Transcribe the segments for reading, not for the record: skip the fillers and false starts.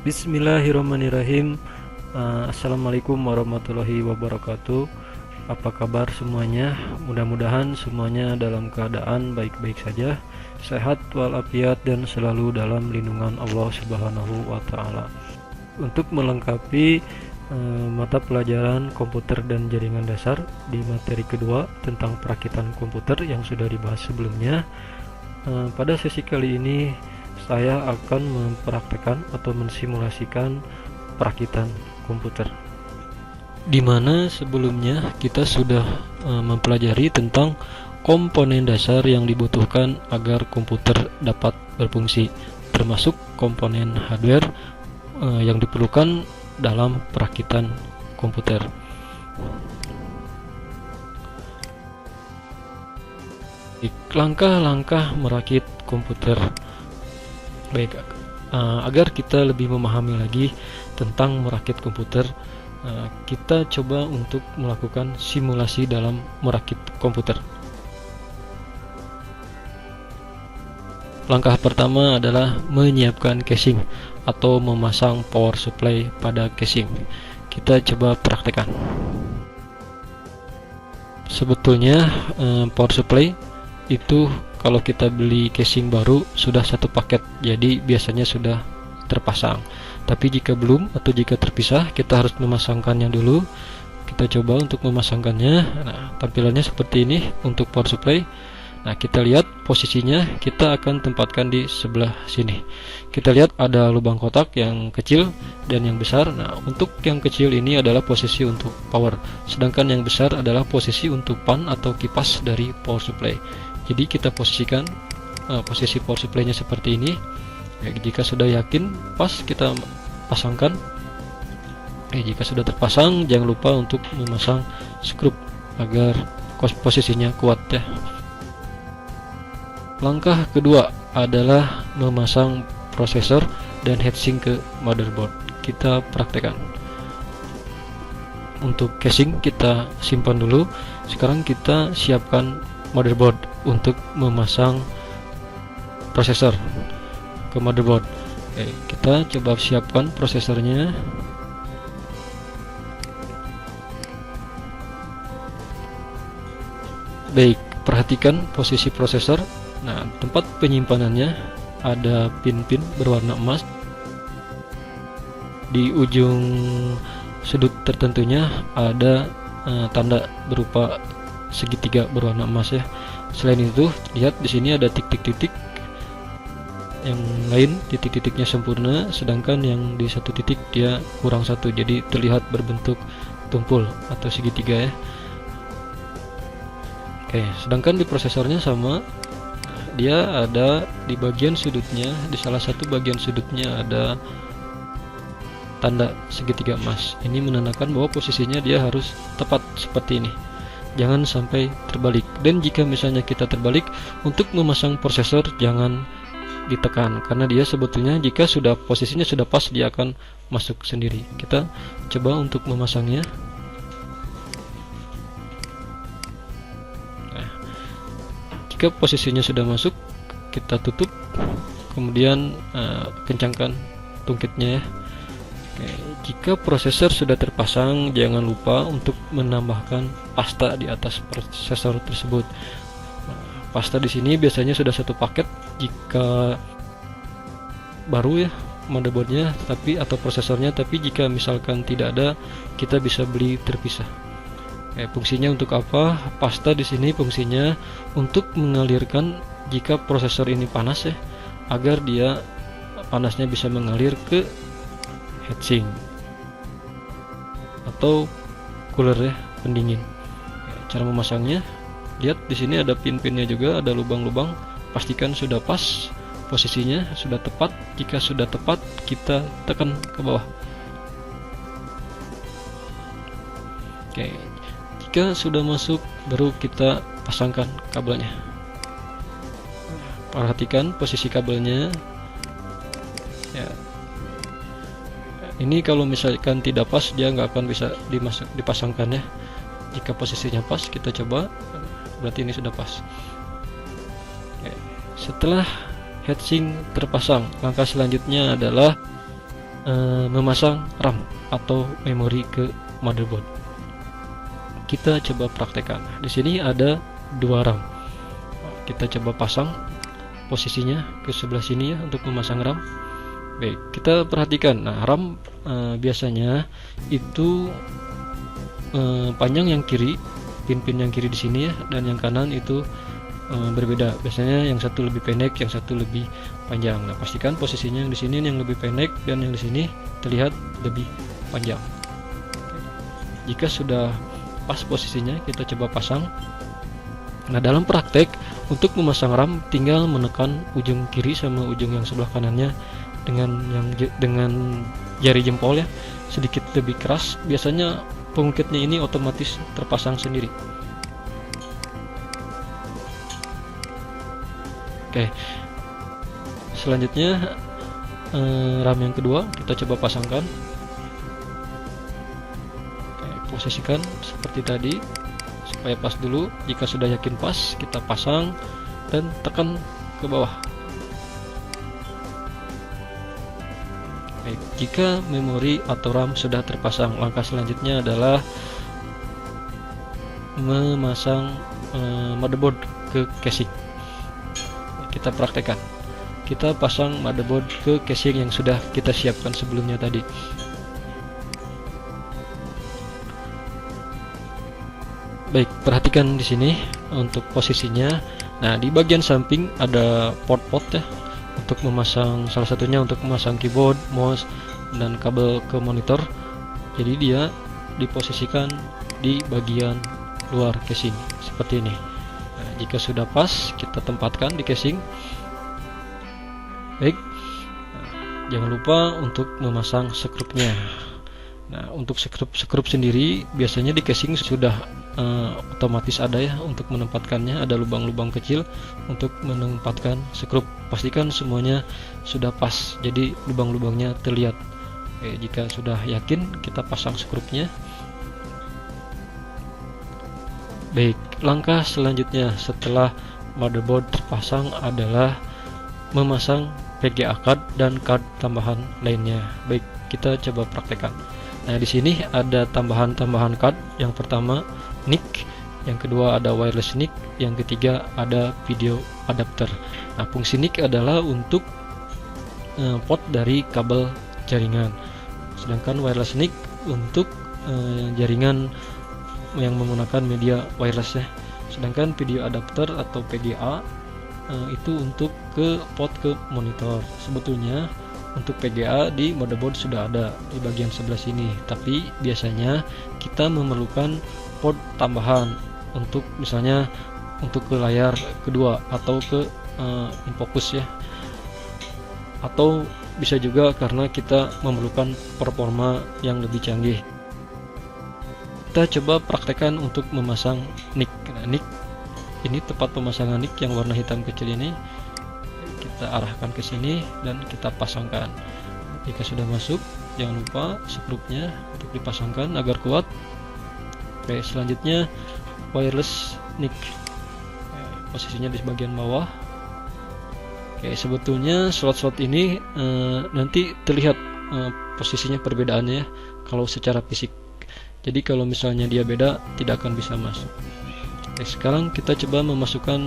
Bismillahirrahmanirrahim. Assalamualaikum warahmatullahi wabarakatuh. Apa kabar semuanya? Mudah-mudahan semuanya dalam keadaan baik-baik saja, sehat walafiat dan selalu dalam lindungan Allah Subhanahu wa taala. Untuk melengkapi mata pelajaran komputer dan jaringan dasar di materi kedua tentang perakitan komputer yang sudah dibahas sebelumnya, pada sesi kali ini saya akan mempraktekkan atau mensimulasikan perakitan komputer, di mana sebelumnya kita sudah mempelajari tentang komponen dasar yang dibutuhkan agar komputer dapat berfungsi, termasuk komponen hardware yang diperlukan dalam perakitan komputer. Langkah-langkah merakit komputer. Baik, agar kita lebih memahami lagi tentang merakit komputer, kita coba untuk melakukan simulasi dalam merakit komputer. Langkah pertama adalah menyiapkan casing atau memasang power supply pada casing. Kita coba praktekkan. Sebetulnya power supply itu kalau kita beli casing baru sudah satu paket, jadi biasanya sudah terpasang. Tapi jika belum atau jika terpisah, kita harus memasangkannya dulu. Kita coba untuk memasangkannya. Nah, tampilannya seperti ini untuk power supply. Nah, kita lihat posisinya, kita akan tempatkan di sebelah sini. Kita lihat ada lubang kotak yang kecil dan yang besar. Nah, untuk yang kecil ini adalah posisi untuk power, sedangkan yang besar adalah posisi untuk fan atau kipas dari power supply. Jadi kita posisikan posisi power supply-nya seperti ini. Jika sudah yakin pas, kita pasangkan. Jika sudah terpasang, jangan lupa untuk memasang skrup agar posisinya kuat ya. Langkah kedua adalah memasang prosesor dan heatsink ke motherboard. Kita praktekkan. Untuk casing kita simpan dulu. Sekarang kita siapkan motherboard untuk memasang prosesor ke motherboard. Kita coba siapkan prosesornya. Baik, perhatikan posisi prosesor. Nah, tempat penyimpanannya ada pin-pin berwarna emas. Di ujung sudut tertentunya ada tanda berupa segitiga berwarna emas ya. Selain itu, lihat di sini ada titik-titik. Yang lain titik-titiknya sempurna, sedangkan yang di satu titik dia kurang satu, jadi terlihat berbentuk tumpul atau segitiga ya. Oke, sedangkan di prosesornya sama. Dia ada di bagian sudutnya, di salah satu bagian sudutnya ada tanda segitiga emas. Ini menandakan bahwa posisinya dia harus tepat seperti ini. Jangan sampai terbalik. Dan jika misalnya kita terbalik, untuk memasang prosesor jangan ditekan, karena dia sebetulnya jika sudah posisinya sudah pas, dia akan masuk sendiri. Kita coba untuk memasangnya. Nah, jika posisinya sudah masuk, kita tutup, kemudian kencangkan tungkitnya ya. Oke, jika prosesor sudah terpasang, jangan lupa untuk menambahkan pasta di atas prosesor tersebut. Pasta di sini biasanya sudah satu paket jika baru ya motherboardnya, atau prosesornya. Tapi jika misalkan tidak ada, kita bisa beli terpisah. Fungsinya untuk apa? Pasta di sini fungsinya untuk mengalirkan jika prosesor ini panas ya, agar dia panasnya bisa mengalir ke heatsink atau cooler ya, pendingin. Cara memasangnya, lihat di sini ada pin-pinnya juga, ada lubang-lubang. Pastikan sudah pas posisinya, sudah tepat. Jika sudah tepat, kita tekan ke bawah. Oke, jika sudah masuk, baru kita pasangkan kabelnya. Perhatikan posisi kabelnya ya. Ini kalau misalkan tidak pas, dia nggak akan bisa dipasangkan ya. Jika posisinya pas, kita coba, berarti ini sudah pas. Setelah heatsink terpasang, langkah selanjutnya adalah memasang RAM atau memori ke motherboard. Kita coba praktekkan. Di sini ada 2 RAM. Kita coba pasang posisinya ke sebelah sini ya untuk memasang RAM. Baik, kita perhatikan. Nah, RAM biasanya itu panjang yang kiri, pin-pin yang kiri di sini ya, dan yang kanan itu berbeda. Biasanya yang satu lebih pendek, yang satu lebih panjang. Nah, pastikan posisinya yang di sini yang lebih pendek dan yang di sini terlihat lebih panjang. Jika sudah pas posisinya, kita coba pasang. Nah, dalam praktek untuk memasang RAM tinggal menekan ujung kiri sama ujung yang sebelah kanannya dengan jari jempol ya, sedikit lebih keras. Biasanya pengukitnya ini otomatis terpasang sendiri. Oke, selanjutnya RAM yang kedua kita coba pasangkan. Oke, posisikan seperti tadi supaya pas dulu. Jika sudah yakin pas, kita pasang dan tekan ke bawah. Baik, jika memori atau RAM sudah terpasang, langkah selanjutnya adalah memasang motherboard ke casing. Kita praktekkan. Kita pasang motherboard ke casing yang sudah kita siapkan sebelumnya tadi. Baik, perhatikan di sini untuk posisinya. Nah, di bagian samping ada port-port ya untuk memasang, salah satunya untuk memasang keyboard, mouse, dan kabel ke monitor. Jadi dia diposisikan di bagian luar casing seperti ini. Nah, jika sudah pas, kita tempatkan di casing. Baik, jangan lupa untuk memasang skrupnya. Nah, untuk skrup sendiri biasanya di casing sudah otomatis ada ya untuk menempatkannya, ada lubang-lubang kecil untuk menempatkan skrup. Pastikan semuanya sudah pas, jadi lubang-lubangnya terlihat. Oke, jika sudah yakin, kita pasang skrupnya. Baik, langkah selanjutnya setelah motherboard terpasang adalah memasang VGA card dan card tambahan lainnya. Baik, kita coba praktekkan. Nah, di sini ada tambahan-tambahan card. Yang pertama NIC, yang kedua ada wireless NIC, yang ketiga ada video adapter. Nah, fungsi NIC adalah untuk port dari kabel jaringan, sedangkan wireless NIC untuk jaringan yang menggunakan media wireless ya. Sedangkan video adapter atau VGA itu untuk ke port ke monitor. Sebetulnya untuk VGA di motherboard sudah ada di bagian sebelah sini, tapi biasanya kita memerlukan port tambahan untuk misalnya untuk ke layar kedua atau ke infocus ya, atau bisa juga karena kita memerlukan performa yang lebih canggih. Kita coba praktekkan untuk memasang NIC. Nah, NIC ini tempat pemasangan NIC yang warna hitam kecil ini kita arahkan ke sini dan kita pasangkan. Jika sudah masuk, jangan lupa skrupnya untuk dipasangkan agar kuat. Oke, selanjutnya wireless NIC. Posisinya di bagian bawah. Oke, sebetulnya slot-slot ini nanti terlihat posisinya perbedaannya ya kalau secara fisik. Jadi kalau misalnya dia beda, tidak akan bisa masuk. Oke, sekarang kita coba memasukkan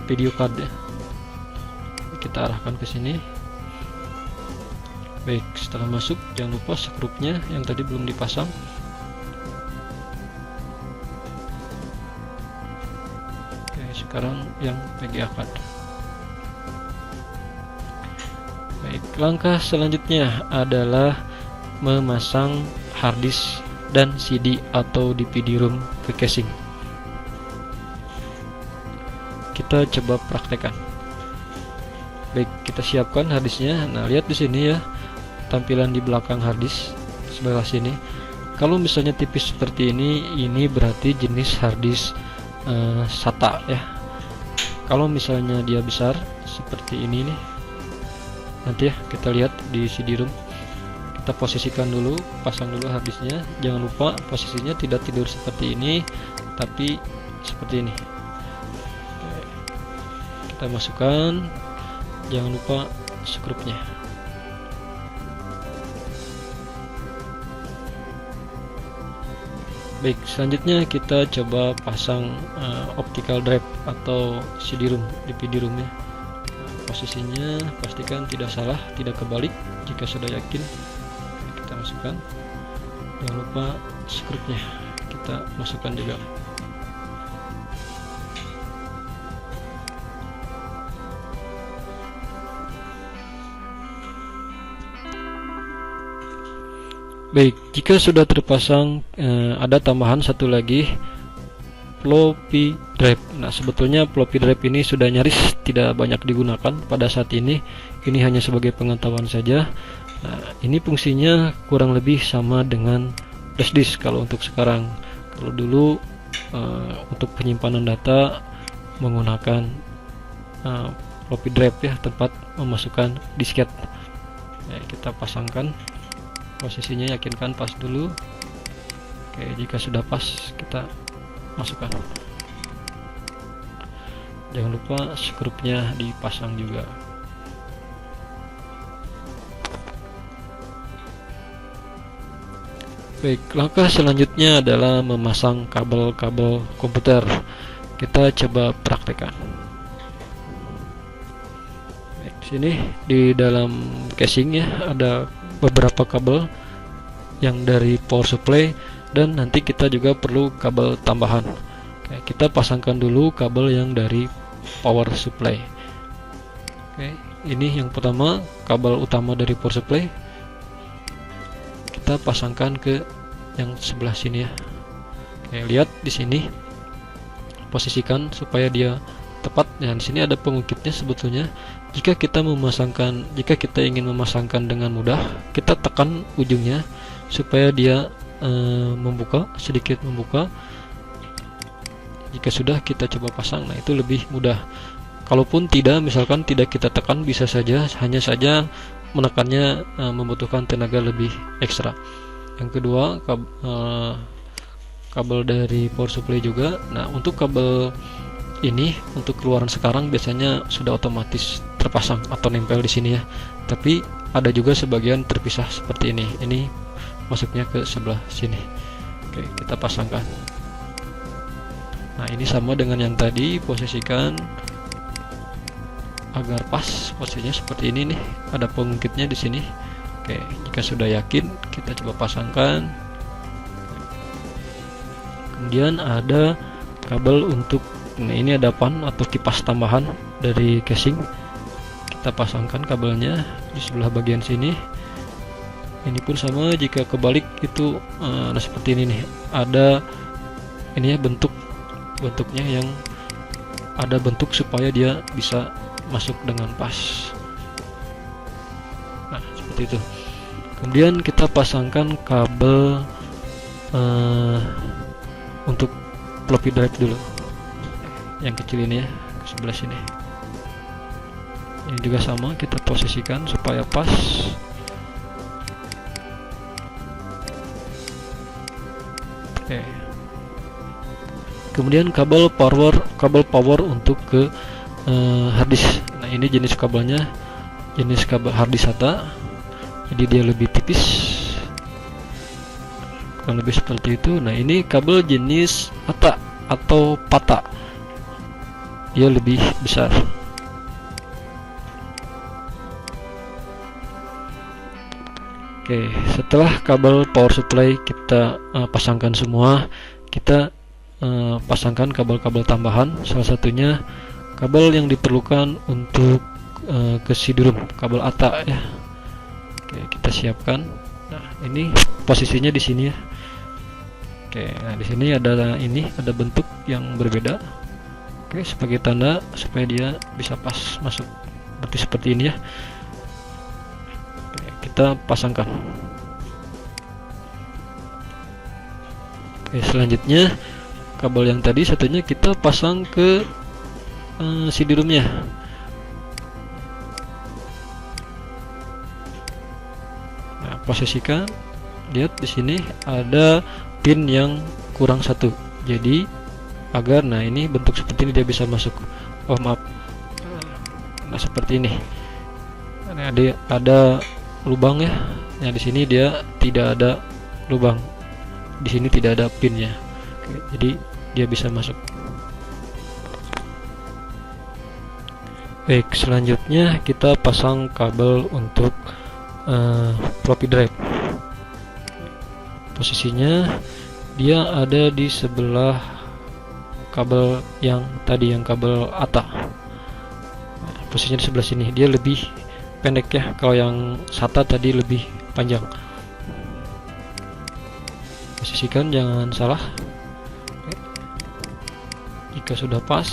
video card ya. Kita arahkan ke sini. Baik, setelah masuk jangan lupa skrupnya yang tadi belum dipasang. Oke, sekarang yang VGA card. Baik, langkah selanjutnya adalah memasang harddisk dan CD atau DVD-ROM ke casing. Kita coba praktekkan. Baik, kita siapkan harddisknya. Nah, lihat di sini ya tampilan di belakang harddisk sebelah sini. Kalau misalnya tipis seperti ini berarti jenis harddisk SATA ya. Kalau misalnya dia besar seperti ini nih, nanti ya kita lihat di CD-ROM. Kita posisikan dulu, pasang dulu harddisknya. Jangan lupa posisinya tidak tidur seperti ini, tapi seperti ini. Oke, kita masukkan. Jangan lupa skrupnya. Baik, selanjutnya kita coba pasang optical drive atau CD-ROM, DVD-ROM ya. Posisinya pastikan tidak salah, tidak kebalik. Jika sudah yakin, kita masukkan. Jangan lupa skrupnya kita masukkan juga. Baik, jika sudah terpasang, ada tambahan satu lagi, floppy drive. Nah, sebetulnya floppy drive ini sudah nyaris tidak banyak digunakan pada saat ini. Ini hanya sebagai pengetahuan saja. Nah, ini fungsinya kurang lebih sama dengan flash disk kalau untuk sekarang. Kalau dulu untuk penyimpanan data menggunakan floppy drive ya, tempat memasukkan disket. Nah, kita pasangkan. Posisinya yakinkan pas dulu. Oke, jika sudah pas kita masukkan. Jangan lupa skrupnya dipasang juga. Baik, langkah selanjutnya adalah memasang kabel-kabel komputer. Kita coba praktekkan. Baik, sini di dalam casing ya ada beberapa kabel yang dari power supply, dan nanti kita juga perlu kabel tambahan. Oke, kita pasangkan dulu kabel yang dari power supply. Oke, ini yang pertama, kabel utama dari power supply. Kita pasangkan ke yang sebelah sini ya. Oke, lihat di sini, posisikan supaya dia tepat. Dan di sini ada pengukitnya sebetulnya. Jika kita ingin memasangkan dengan mudah, kita tekan ujungnya supaya dia sedikit membuka. Jika sudah, kita coba pasang. Nah, itu lebih mudah. Kalaupun tidak, misalkan tidak kita tekan, bisa saja hanya saja menekannya membutuhkan tenaga lebih ekstra. Yang kedua, kabel dari power supply juga. Nah, untuk kabel ini untuk keluaran sekarang biasanya sudah otomatis terpasang atau nempel di sini ya. Tapi ada juga sebagian terpisah seperti ini. Ini masuknya ke sebelah sini. Oke, kita pasangkan. Nah, ini sama dengan yang tadi, posisikan agar pas. Posisinya seperti ini nih. Ada pengungkitnya di sini. Oke, jika sudah yakin, kita coba pasangkan. Kemudian ada kabel untuk, nah ini ada fan atau kipas tambahan dari casing. Kita pasangkan kabelnya di sebelah bagian sini. Ini pun sama, jika kebalik itu nah seperti ini nih. Ada ini ya, bentuknya yang ada bentuk supaya dia bisa masuk dengan pas. Nah, seperti itu. Kemudian kita pasangkan kabel untuk floppy drive dulu. Yang kecil ini ya, ke sebelah sini. Ini juga sama, kita posisikan supaya pas. Oke. Kemudian kabel power untuk ke harddisk. Nah, ini jenis kabelnya, jenis kabel harddisk SATA. Jadi dia lebih tipis, kurang lebih seperti itu. Nah, ini kabel jenis ATA atau PATA. Dia lebih besar. Oke, setelah kabel power supply kita pasangkan semua, kita pasangkan kabel-kabel tambahan. Salah satunya kabel yang diperlukan untuk ke CD-ROM, kabel ATA ya. Oke, kita siapkan. Nah, ini posisinya di sini ya. Oke, nah di sini ada bentuk yang berbeda. Oke, sebagai tanda supaya dia bisa pas masuk. Berarti seperti ini ya. Oke, kita pasangkan. Oke, selanjutnya kabel yang tadi satunya kita pasang ke CD-ROM-nya. Nah, posisikan. Lihat di sini ada pin yang kurang satu. Jadi agar, nah ini bentuk seperti ini dia bisa masuk. Oh maaf. Nah seperti ini. Nah, ada lubang ya. Nah di sini dia tidak ada lubang. di sini tidak ada pinnya. Oke, jadi dia bisa masuk. Baik, selanjutnya kita pasang kabel untuk floppy drive. Posisinya dia ada di sebelah kabel yang tadi, yang kabel ATA. Posisinya di sebelah sini, dia lebih pendek ya, kalau yang SATA tadi lebih panjang. Posisikan, jangan salah. Jika sudah pas,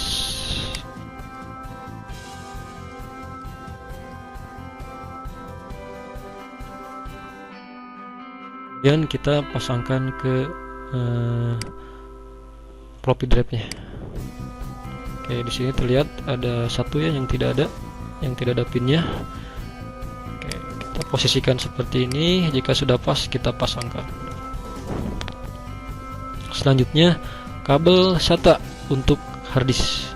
kemudian kita pasangkan ke floppy drive-nya. Oke, di sini terlihat ada satu ya yang tidak ada pinnya. Oke, kita posisikan seperti ini. Jika sudah pas, kita pasangkan. Selanjutnya kabel SATA untuk harddisk.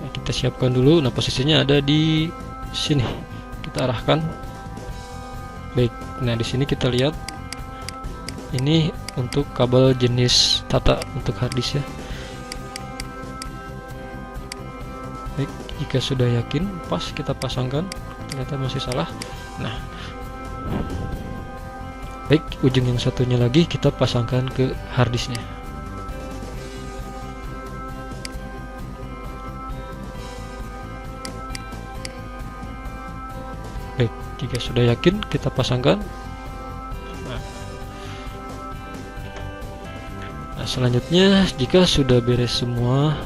Nah, kita siapkan dulu. Nah, posisinya ada di sini. Kita arahkan. Baik. Nah, di sini kita lihat ini untuk kabel jenis SATA untuk harddisk ya. Baik, jika sudah yakin pas, kita pasangkan. Ternyata masih salah. Nah, baik, ujung yang satunya lagi kita pasangkan ke harddisknya. Baik, jika sudah yakin kita pasangkan. Nah, selanjutnya jika sudah beres semua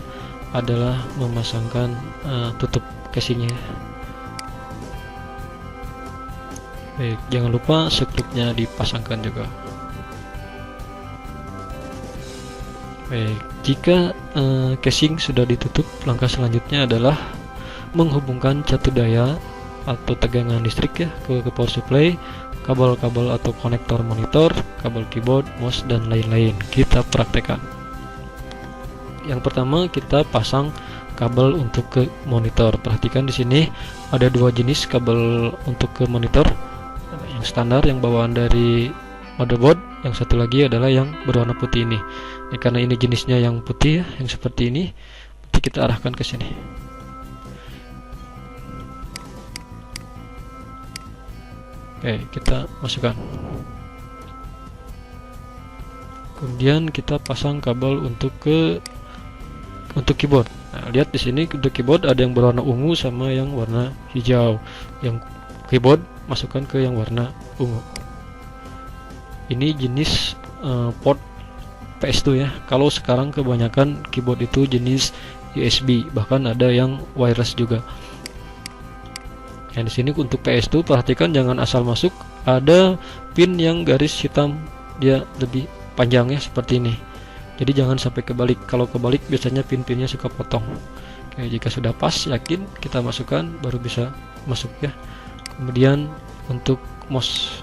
adalah memasangkan tutup casingnya. Baik, jangan lupa seklipnya dipasangkan juga. Baik, jika casing sudah ditutup, langkah selanjutnya adalah menghubungkan catu daya atau tegangan listrik ya ke power supply, kabel-kabel atau konektor monitor, kabel keyboard, mouse dan lain-lain. Kita praktekkan. Yang pertama kita pasang kabel untuk ke monitor. Perhatikan di sini ada dua jenis kabel untuk ke monitor. Yang standar yang bawaan dari motherboard, yang satu lagi adalah yang berwarna putih ini. Karena ini jenisnya yang putih ya, yang seperti ini, nanti kita arahkan ke sini. Oke, kita masukkan. Kemudian kita pasang kabel untuk keyboard. Nah, lihat di sini untuk keyboard ada yang berwarna ungu sama yang warna hijau. Yang keyboard masukkan ke yang warna ungu. Ini jenis port PS2 ya. Kalau sekarang kebanyakan keyboard itu jenis USB, bahkan ada yang wireless juga. Nah, di sini untuk PS2 perhatikan jangan asal masuk. Ada pin yang garis hitam, dia lebih panjang ya seperti ini. Jadi jangan sampai kebalik. Kalau kebalik biasanya pin-pinnya suka potong. Oke, jika sudah pas, yakin, kita masukkan, baru bisa masuk ya. Kemudian untuk mouse.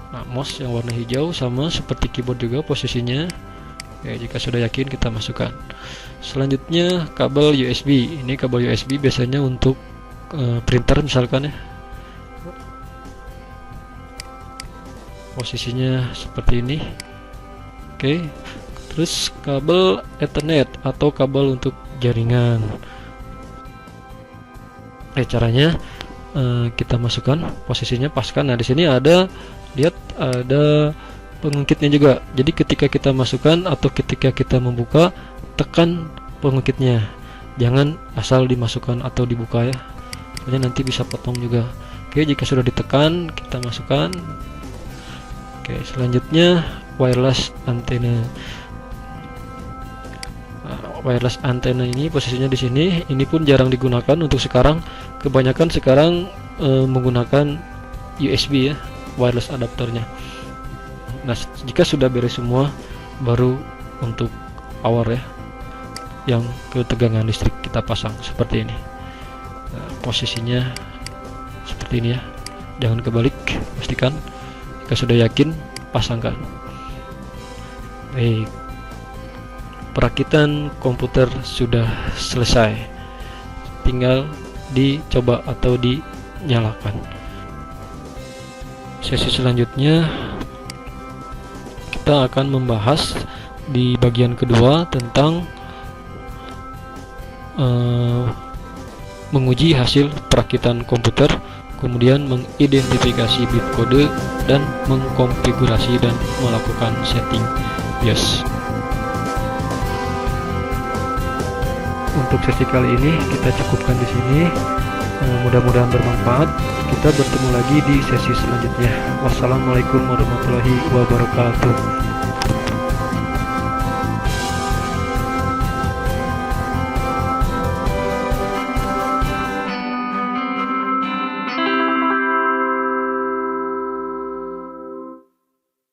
Nah, mouse yang warna hijau sama seperti keyboard juga posisinya. Oke, jika sudah yakin, kita masukkan. Selanjutnya kabel USB. Ini kabel USB biasanya untuk printer misalkan ya. Posisinya seperti ini. Oke, terus kabel Ethernet atau kabel untuk jaringan. Caranya kita masukkan, posisinya paskan. Nah, di sini ada, lihat ada pengungkitnya juga. Jadi ketika kita masukkan atau ketika kita membuka, tekan pengungkitnya. Jangan asal dimasukkan atau dibuka ya. Soalnya nanti bisa potong juga. Oke, jika sudah ditekan, kita masukkan. Oke, selanjutnya wireless antena. Wireless antena ini posisinya di sini. Ini pun jarang digunakan untuk sekarang. Kebanyakan sekarang menggunakan USB ya, wireless adapternya. Nah, jika sudah beres semua, baru untuk power ya, yang ke tegangan listrik kita pasang seperti ini. Nah, posisinya seperti ini ya, jangan kebalik. Pastikan jika sudah yakin, pasangkan. Baik, perakitan komputer sudah selesai, tinggal dicoba atau dinyalakan. Sesi selanjutnya kita akan membahas di bagian kedua tentang menguji hasil perakitan komputer, kemudian mengidentifikasi bit kode, dan mengkonfigurasi dan melakukan setting BIOS. Untuk sesi kali ini kita cukupkan di sini. Mudah-mudahan bermanfaat. Kita bertemu lagi di sesi selanjutnya. Wassalamualaikum warahmatullahi wabarakatuh.